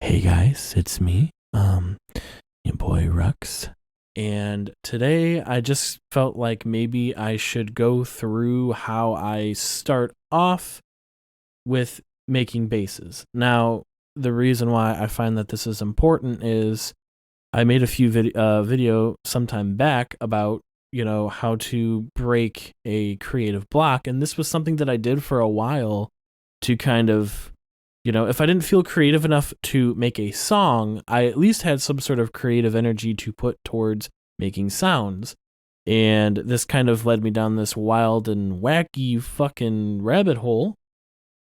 Hey guys, it's me, your boy Rux. And today I just felt like maybe I should go through how I start off with making bases. Now, the reason why I find that this is important is I made a few video sometime back about, how to break a creative block. And this was something that I did for a while to kind of if I didn't feel creative enough to make a song, I at least had some sort of creative energy to put towards making sounds. And this kind of led me down this wild and wacky fucking rabbit hole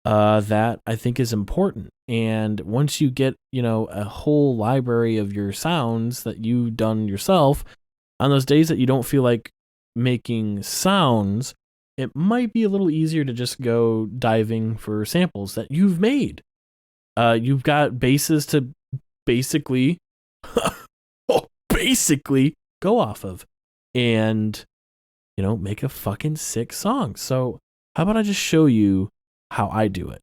that I think is important. And once you get, a whole library of your sounds that you've done yourself, on those days that you don't feel like making sounds, it might be a little easier to just go diving for samples that you've made. You've got bases to basically, basically go off of and, make a fucking sick song. So how about I just show you how I do it?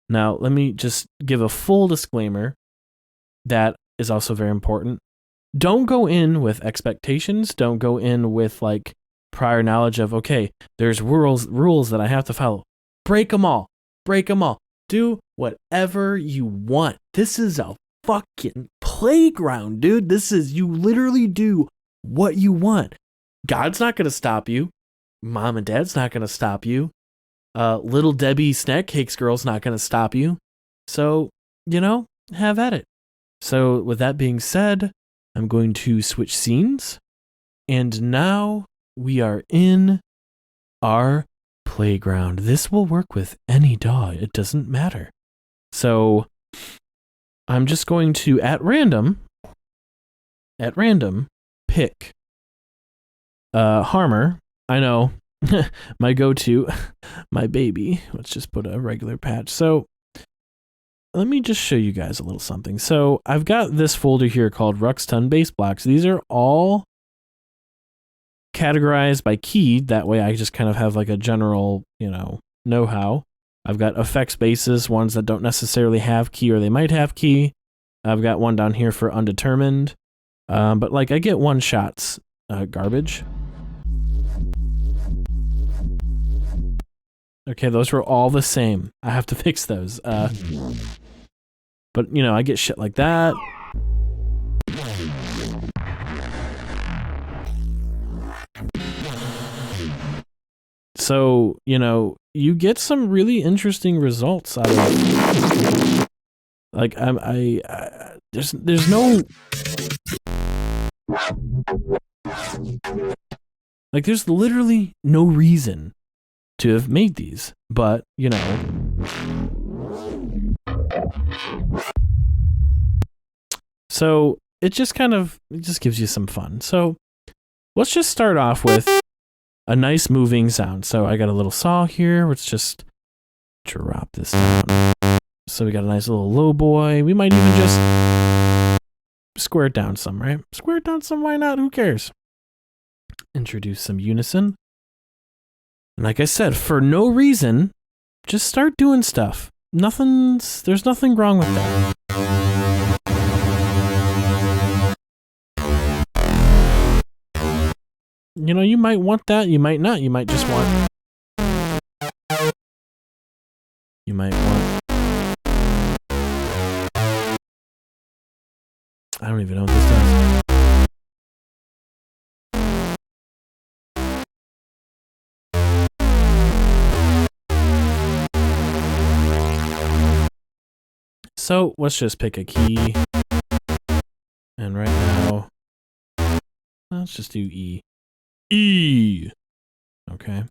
Now, let me just give a full disclaimer that is also very important. Don't go in with expectations. Don't go in with like prior knowledge of, okay, there's rules that I have to follow. Break them all. Break them all. Do whatever you want. This is a fucking playground, dude. You literally do what you want. God's not going to stop you. Mom and dad's not going to stop you. Little Debbie Snack Cakes girl's not going to stop you. So, have at it. So with that being said, I'm going to switch scenes. And now we are in our playground. This will work with any dog. It doesn't matter. So I'm just going to, at random, pick Harmor. I know, my go-to, my baby. Let's just put a regular patch. So let me just show you guys a little something. So I've got this folder here called Ruxton Bass Blocks. These are all categorized by key. That way I just kind of have like a general, know-how. I've got effects bases, ones that don't necessarily have key or they might have key. I've got one down here for undetermined. But like I get one shots, garbage. Okay, those were all the same. I have to fix those. But I get shit like that. So, you get some really interesting results out of it. Like, there's no... Like, there's literally no reason to have made these, but, So, it just gives you some fun. So, let's just start off with a nice moving sound. So I got a little saw here. Let's just drop this down. So we got a nice little low boy. We might even just square it down some, right? Square it down some, why not? Who cares? Introduce some unison. And like I said, for no reason, just start doing stuff. There's nothing wrong with that. You might want that, you might not. You might just want... You might want... I don't even know what this does. So, let's just pick a key. And right now... Let's just do E. E. Okay.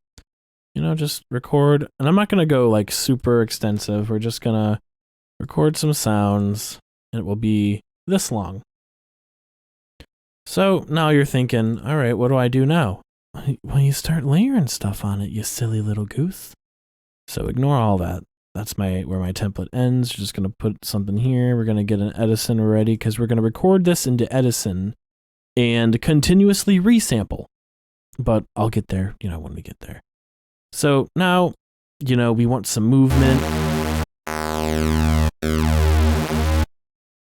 Just record. And I'm not going to go like super extensive. We're just going to record some sounds. And it will be this long. So now you're thinking, all right, what do I do now? Well, you start layering stuff on it, you silly little goose. So ignore all that. That's where my template ends. We're just going to put something here. We're going to get an Edison ready because we're going to record this into Edison and continuously resample. But I'll get there, when we get there. So now, we want some movement.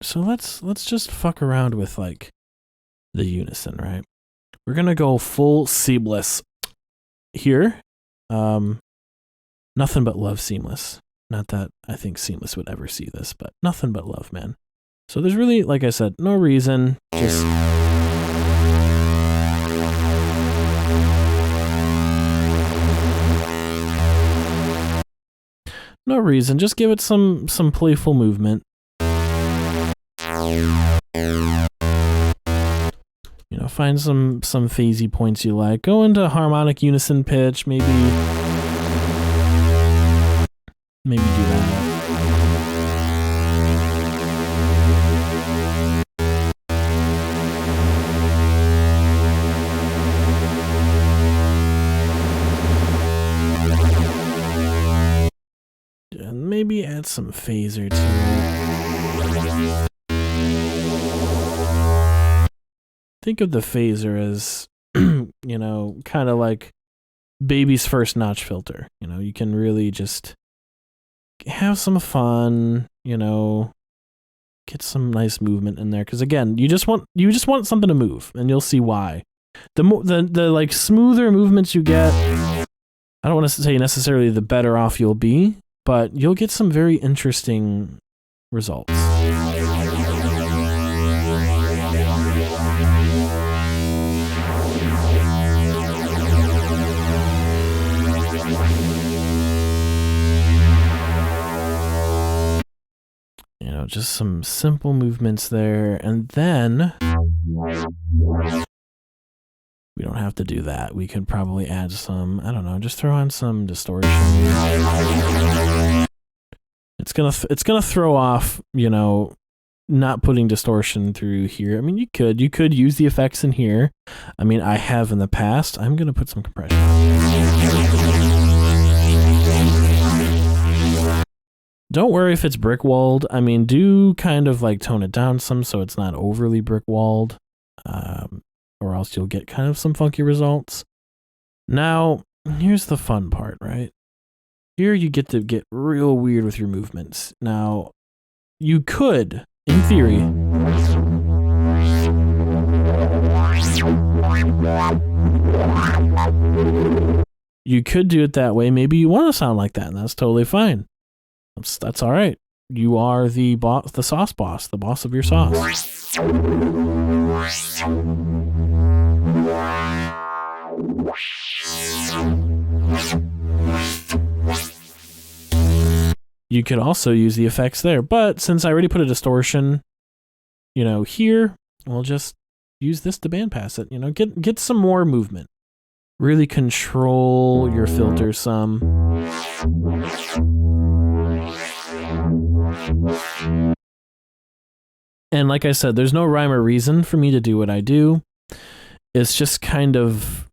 So let's just fuck around with like the unison, right? We're gonna go full seamless here. Nothing but love seamless. Not that I think seamless would ever see this, but nothing but love, man. So there's really, like I said, no reason. Just no reason. Just give it some playful movement. You know, find some phasey points you like. Go into harmonic unison pitch, maybe do that. And maybe add some phaser to it. Think of the phaser as, you know, kind of like baby's first notch filter. You know, you can really just have some fun, you know, get some nice movement in there. Because again, you just want something to move, and you'll see why. The like smoother movements you get, I don't want to say necessarily the better off you'll be, but you'll get some very interesting results. You know, just some simple movements there, and then we don't have to do that. We could probably add some, I don't know, just throw on some distortion. It's gonna throw off, you know, not putting distortion through here. I mean, you could use the effects in here. I mean, I have in the past. I'm gonna put some compression on. Don't worry if it's brick walled. I mean, do kind of like tone it down some so it's not overly brick walled, or else you'll get kind of some funky results. Now, here's the fun part, right? Here you get to get real weird with your movements. Now, you could, in theory, you could do it that way. Maybe you want to sound like that, and that's totally fine. That's all right. You are the boss, the sauce boss, the boss of your sauce. You could also use the effects there, but since I already put a distortion, you know, here, we'll just use this to bandpass it. You know, get some more movement. Really control your filter some. And like I said, there's no rhyme or reason for me to do what I do. It's just kind of,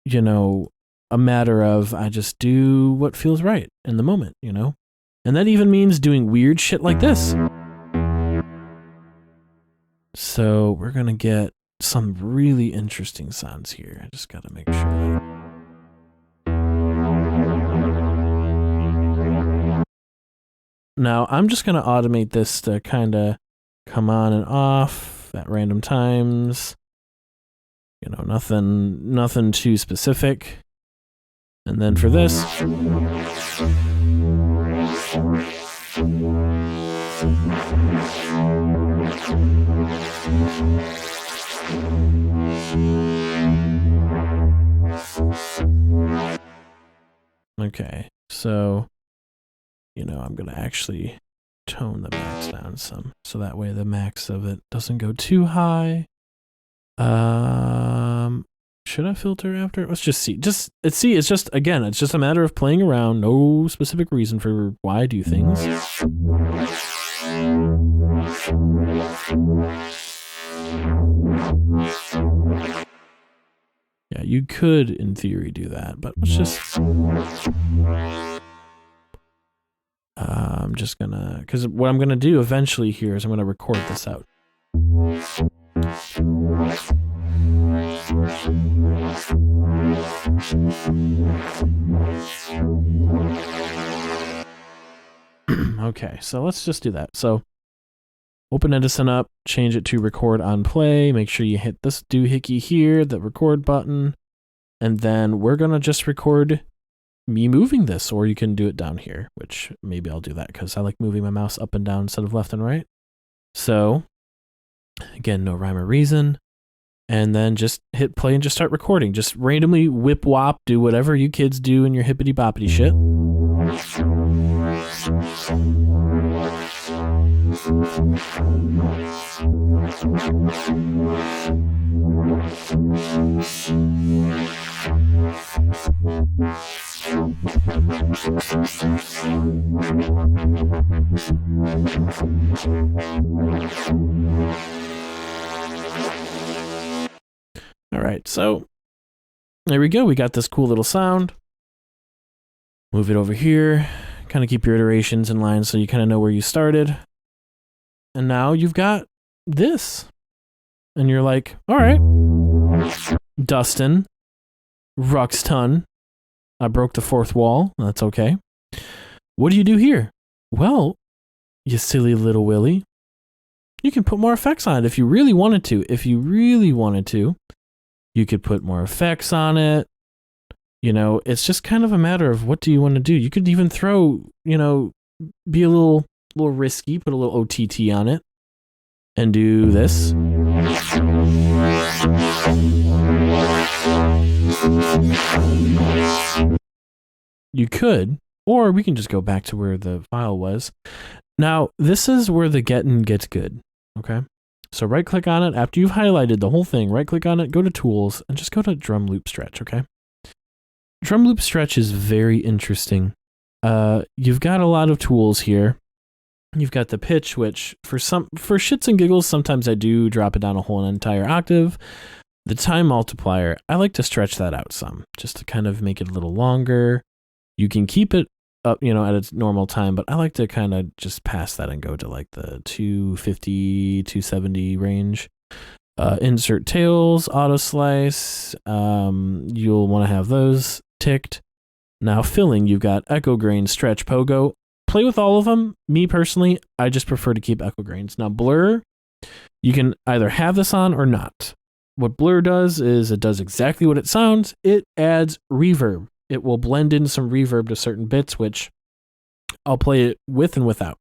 you know, a matter of I just do what feels right in the moment, you know? And that even means doing weird shit like this. So we're going to get some really interesting sounds here. I just got to make sure. Now, I'm just going to automate this to kind of come on and off at random times. You know, nothing too specific. And then for this, okay, so, you know, I'm going to actually tone the max down some, so that way the max of it doesn't go too high. Should I filter after? Let's just see. It's just, again, it's just a matter of playing around. No specific reason for why I do things. Yeah, you could, in theory, do that, but let's just... I'm just gonna... Because what I'm gonna do eventually here is I'm gonna record this out. Okay, so let's just do that. So Open Edison up, change it to record on play. Make sure you hit this doohickey here, the record button. And then we're going to just record me moving this, or you can do it down here, which maybe I'll do that because I like moving my mouse up and down instead of left and right. So again, no rhyme or reason. And then just hit play and just start recording. Just randomly whip whop, do whatever you kids do in your hippity boppity shit. All right, so there we go. We got this cool little sound. Move it over here. Kind of keep your iterations in line so you kind of know where you started. And now you've got this. And you're like, all right, Dustin, Ruxton. I broke the fourth wall. That's okay. What do you do here? Well, you silly little Willy, you can put more effects on it if you really wanted to. If you really wanted to, you could put more effects on it. You know, it's just kind of a matter of what do you want to do. You could even throw, you know, be a little risky, put a little OTT on it and do this. You could, or we can just go back to where the file was. Now, this is where the getting gets good, okay? So right click on it. After you've highlighted the whole thing, right click on it, go to tools, and just go to drum loop stretch, okay? Drum loop stretch is very interesting. You've got a lot of tools here. You've got the pitch, which for shits and giggles, sometimes I do drop it down a whole entire octave. The time multiplier, I like to stretch that out some, just to kind of make it a little longer. You can keep it up, you know, at its normal time, but I like to kind of just pass that and go to like the 250, 270 range. Insert tails, auto slice. You'll want to have those ticked. Now filling, you've got echo grain, stretch, pogo. Play with all of them. Me personally, I just prefer to keep echo grains. Now blur, you can either have this on or not. What blur does is it does exactly what it sounds. It adds reverb. It will blend in some reverb to certain bits, which I'll play it with and without.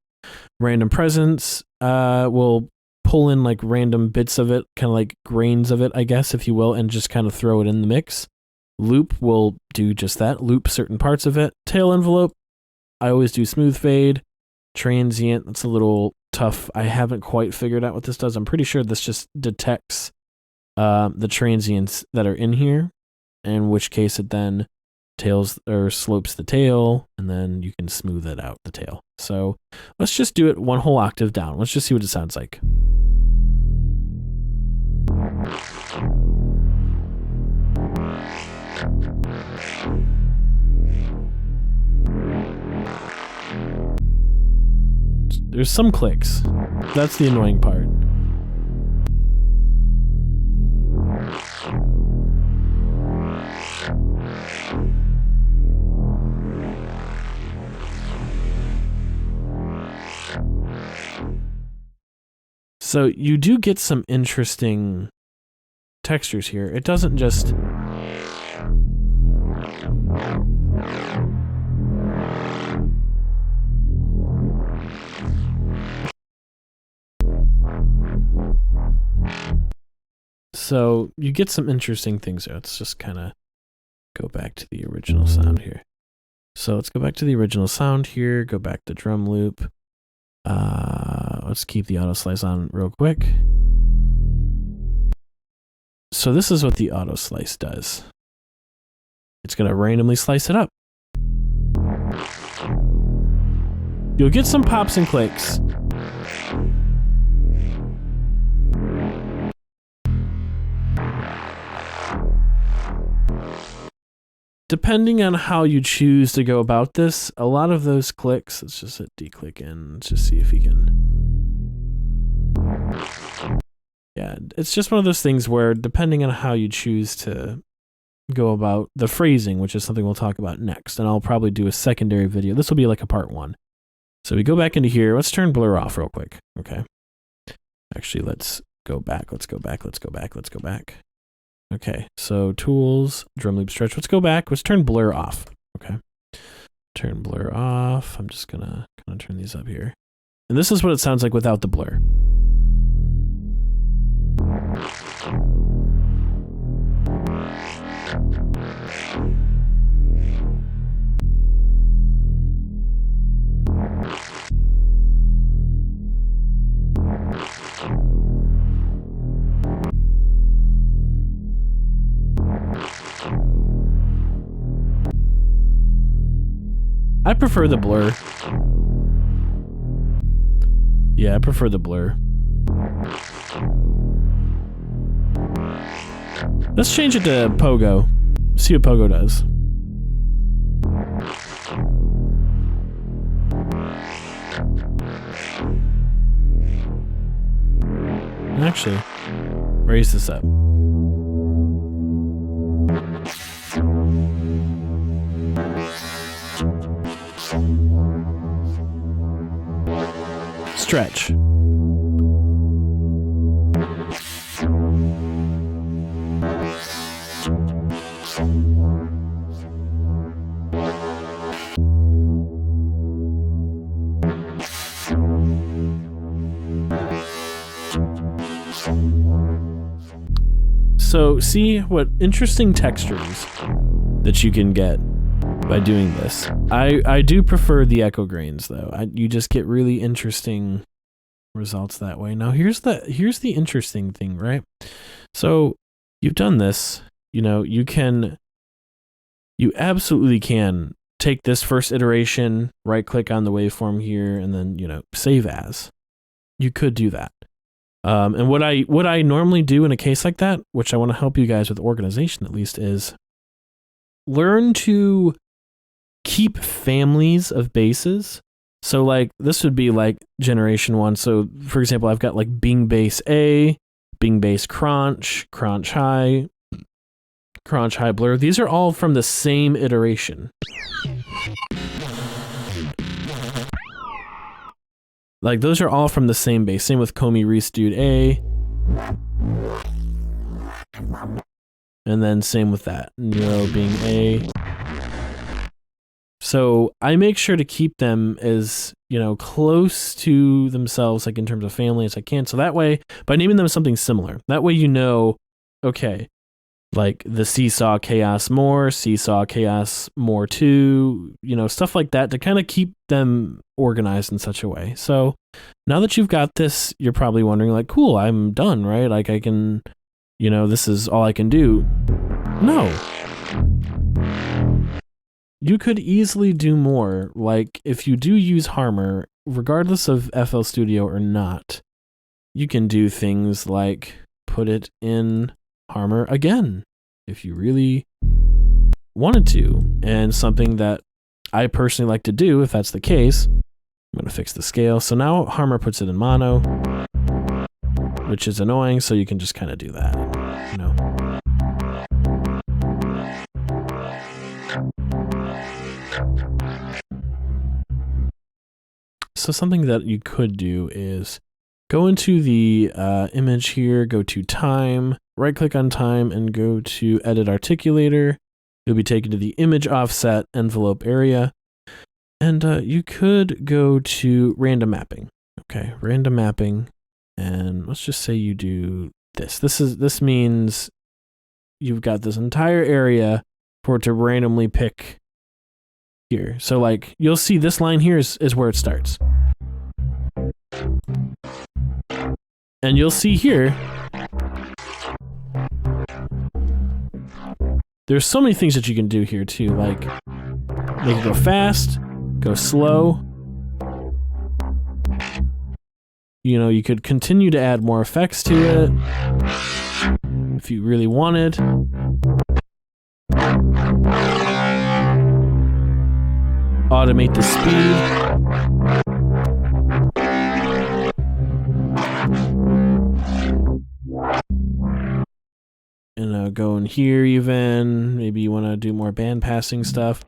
Random presence will pull in like random bits of it, kind of like grains of it, I guess, if you will, and just kind of throw it in the mix. Loop will do just that, loop certain parts of it. Tail envelope, I always do smooth fade. Transient, that's a little tough. I haven't quite figured out what this does. I'm pretty sure this just detects the transients that are in here, in which case it then tails or slopes the tail, and then you can smooth it out, the tail. So let's just do it one whole octave down. Let's just see what it sounds like. There's some clicks. That's the annoying part. So you do get some interesting textures here. It doesn't just... So you get some interesting things there. Let's just kind of go back to the original sound here. So let's go back to the original sound here. Go back to drum loop. Let's keep the auto slice on real quick. So this is what the auto slice does. It's going to randomly slice it up. You'll get some pops and clicks. Depending on how you choose to go about this, a lot of those clicks, let's just hit declick in, let's just see if we can. Yeah, it's just one of those things where depending on how you choose to go about the phrasing, which is something we'll talk about next, and I'll probably do a secondary video. This will be like a part one. So we go back into here. Let's turn blur off real quick, okay? Actually, let's go back. Okay, so tools, drum loop stretch. Let's go back. Let's turn blur off. Okay. Turn blur off. I'm just gonna turn these up here. And this is what it sounds like without the blur. I prefer the blur. Yeah, I prefer the blur. Let's change it to Pogo. See what Pogo does. Actually, raise this up. Stretch. So see what interesting textures that you can get by doing this. I do prefer the echo grains though. You just get really interesting results that way. Now here's the interesting thing, right? So you've done this, you absolutely can take this first iteration, right click on the waveform here, and then, save as. You could do that. And what I normally do in a case like that, which I want to help you guys with organization at least, is learn to keep families of basses. So like this would be like generation 1. So for example, I've got like Bing bass A, Bing bass crunch high blur. These are all from the same iteration. Like those are all from the same bass. Same with Comey Reese Dude A. And then same with that. Nero being A. So I make sure to keep them as, close to themselves, like in terms of family as I can. So that way, by naming them something similar, that way okay, like the Seesaw Chaos More 2, stuff like that to kind of keep them organized in such a way. So now that you've got this, you're probably wondering like, cool, I'm done, right? Like I can, this is all I can do. No. You could easily do more. Like if you do use Harmor, regardless of FL Studio or not, you can do things like put it in Harmor again, if you really wanted to. And something that I personally like to do, if that's the case, I'm going to fix the scale. So now Harmor puts it in mono, which is annoying. So you can just kind of do that, So something that you could do is go into the image here, go to time, right click on time and go to edit articulator. You'll be taken to the image offset envelope area. And you could go to random mapping. Okay, random mapping. And let's just say you do this. This means you've got this entire area for it to randomly pick here. So like you'll see this line here is where it starts. And you'll see here, there's so many things that you can do here too, like make it go fast, go slow. You could continue to add more effects to it if you really wanted. Automate the speed. And go in here even. Maybe you want to do more band passing stuff.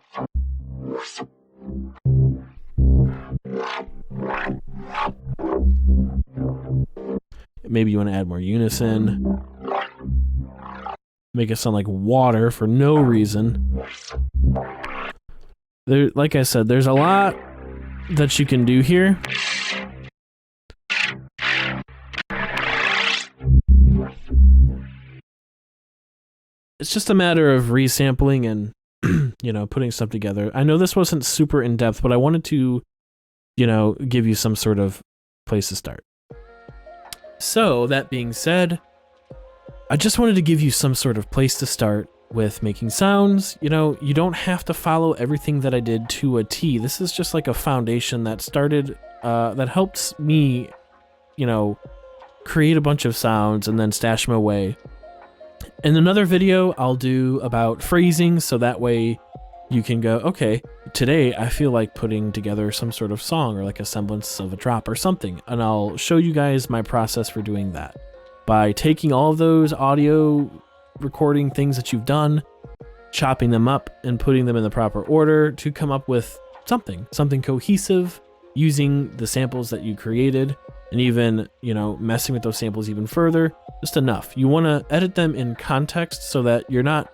maybe you want to add more unison. Make it sound like water for no reason. There, like I said, there's a lot that you can do here. It's just a matter of resampling and, you know, putting stuff together. I know this wasn't super in-depth, but I wanted to, you know, give you some sort of place to start. So, that being said, I just wanted to give you some sort of place to start with making sounds. You know, you don't have to follow everything that I did to a T. This is just like a foundation that started, that helps me, you know, create a bunch of sounds and then stash them away. In another video, I'll do about phrasing, so that way you can go, okay, today I feel like putting together some sort of song or like a semblance of a drop or something, and I'll show you guys my process for doing that. By taking all of those audio recording things that you've done, chopping them up and putting them in the proper order to come up with something cohesive, using the samples that you created, and even, you know, messing with those samples even further, just enough. You want to edit them in context so that you're not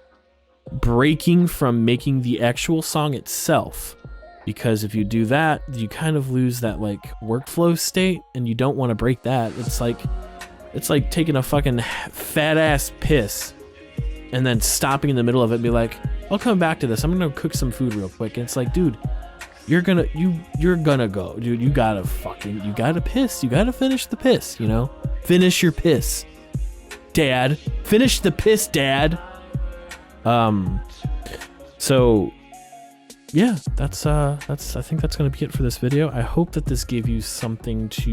breaking from making the actual song itself, because if you do that, you kind of lose that like workflow state, and you don't want to break that. It's like taking a fucking fat ass piss and then stopping in the middle of it and be like, I'll come back to this, I'm gonna cook some food real quick. And it's like, dude, you're gonna go, dude. You gotta piss. You gotta finish the piss, you know? Finish your piss, Dad. Finish the piss, Dad. So yeah, that's I think that's gonna be it for this video. I hope that this gave you something to,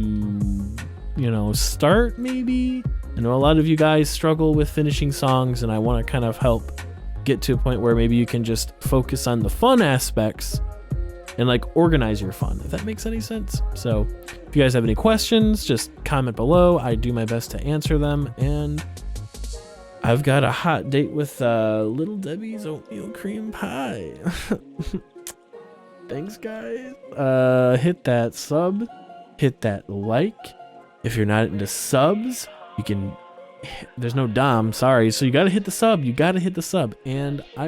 you know, start maybe. I know a lot of you guys struggle with finishing songs, and I want to kind of help get to a point where maybe you can just focus on the fun aspects and like organize your fun, if that makes any sense. So if you guys have any questions, just comment below. I do my best to answer them, and I've got a hot date with Little Debbie's oatmeal cream pie. Thanks, guys. Hit that sub, hit that like. If you're not into subs, you can, there's no Dom, sorry. So you gotta hit the sub, and I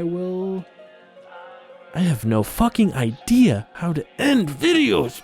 have no fucking idea how to end videos.